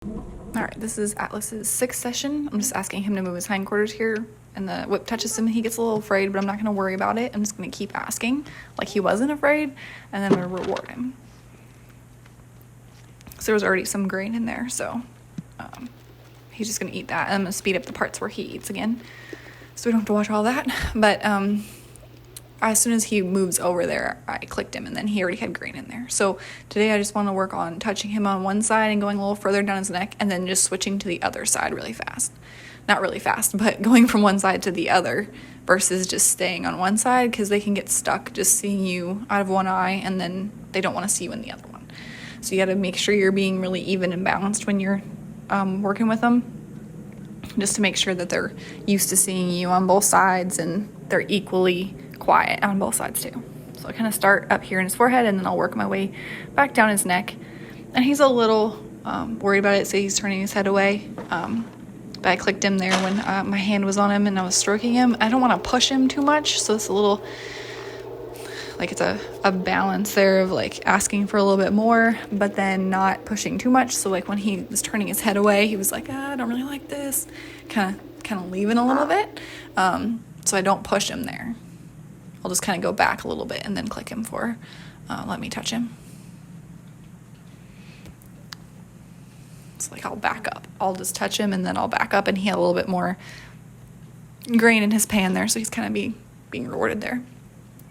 All right, this is Atlas's 6th session. I'm just asking him to move his hindquarters here, and the whip touches him and he gets a little afraid, but I'm not gonna worry about it. I'm just gonna keep asking like he wasn't afraid, and then I'm gonna reward him. So there was already some grain in there, so he's just gonna eat that. And I'm gonna speed up the parts where he eats again, so we don't have to watch all that. But as soon as he moves over there, I clicked him, and then he already had grain in there. So today I just want to work on touching him on one side and going a little further down his neck, and then just switching to the other side really fast. Not really fast, but going from one side to the other versus just staying on one side, because they can get stuck just seeing you out of one eye, and then they don't want to see you in the other one. So you got to make sure you're being really even and balanced when you're working with them, just to make sure that they're used to seeing you on both sides and they're equally quiet on both sides too. So I kind of start up here in his forehead, and then I'll work my way back down his neck. And he's a little worried about it, so he's turning his head away. But I clicked him there when my hand was on him and I was stroking him. I don't want to push him too much, so it's a little like it's a balance there of like asking for a little bit more, but then not pushing too much. So like when he was turning his head away, he was like, I don't really like this, kind of leaving a little bit. So I don't push him there. I'll just kind of go back a little bit and then click him for let me touch him. It's like I'll back up. I'll just touch him and then I'll back up, and he had a little bit more grain in his pan there, so he's kind of being rewarded there.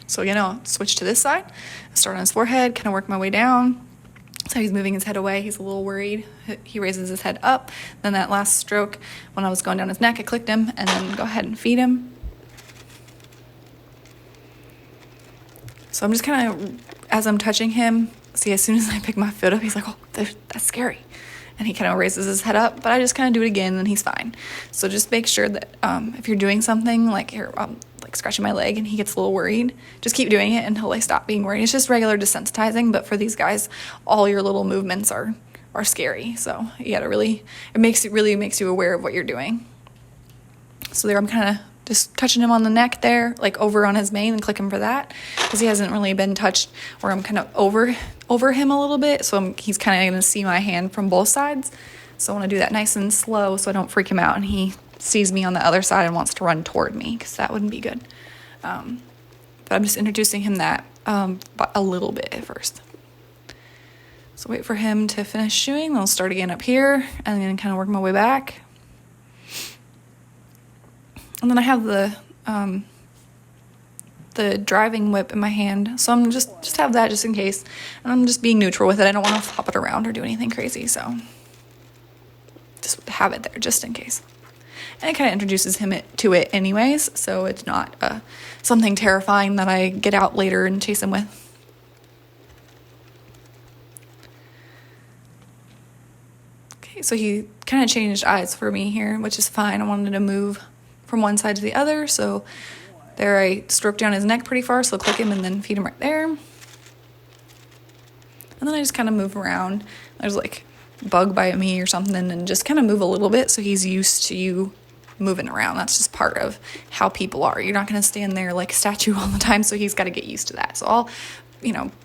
So again, I'll switch to this side, start on his forehead, kind of work my way down. So he's moving his head away. He's a little worried. He raises his head up. Then that last stroke, when I was going down his neck, I clicked him, and then go ahead and feed him. So I'm just kind of, as I'm touching him, see, as soon as I pick my foot up, he's like, oh, that's scary. And he kind of raises his head up, but I just kind of do it again, and he's fine. So just make sure that if you're doing something, like here, like scratching my leg, and he gets a little worried, just keep doing it until they stop being worried. It's just regular desensitizing, but for these guys, all your little movements are scary. So you gotta really makes you aware of what you're doing. So there I'm kind of just touching him on the neck there, like over on his mane, and click him for that, because he hasn't really been touched, or I'm kind of over him a little bit, so he's kind of going to see my hand from both sides. So I want to do that nice and slow so I don't freak him out and he sees me on the other side and wants to run toward me, because that wouldn't be good. But I'm just introducing him that but a little bit at first. So wait for him to finish chewing, then I'll start again up here, and then kind of work my way back. And then I have the driving whip in my hand, so I'm just have that just in case. And I'm just being neutral with it. I don't want to flop it around or do anything crazy, so just have it there just in case. And it kind of introduces him to it anyways, so it's not something terrifying that I get out later and chase him with. Okay, so he kind of changed eyes for me here, which is fine. I wanted to move from one side to the other, so there I stroked down his neck pretty far, so click him and then feed him right there. And then I just kind of move around. There's like a bug by me or something, and just kind of move a little bit so he's used to you moving around. That's just part of how people are. You're not going to stand there like a statue all the time, so he's got to get used to that. So I'll,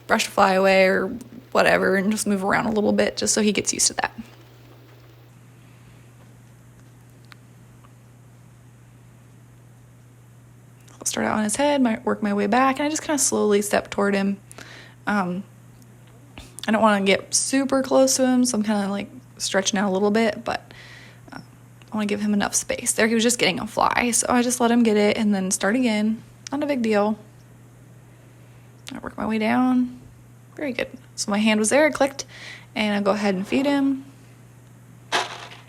brush a fly away or whatever and just move around a little bit just so he gets used to that. Start out on his head, work my way back, and I just kind of slowly step toward him. I don't want to get super close to him, so I'm kind of like stretching out a little bit, but I want to give him enough space. There he was just getting a fly, so I just let him get it and then start again. Not a big deal. I work my way down. Very good. So my hand was there, I clicked, and I'll go ahead and feed him.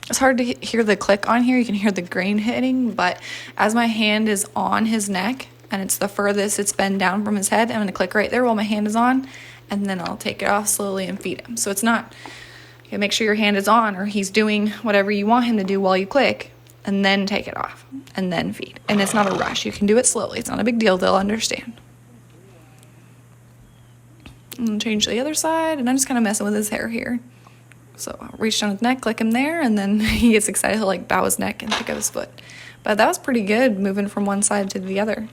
It's hard to hear the click on here. You can hear the grain hitting, but as my hand is on his neck and it's the furthest it's been down from his head, I'm going to click right there while my hand is on, and then I'll take it off slowly and feed him. So it's not, you gotta make sure your hand is on, or he's doing whatever you want him to do while you click, and then take it off and then feed. And it's not a rush. You can do it slowly. It's not a big deal. They'll understand. And change to the other side, and I'm just kind of messing with his hair here. So I'll reach down his neck, click him there, and then he gets excited. He'll like bow his neck and pick up his foot. But that was pretty good, moving from one side to the other.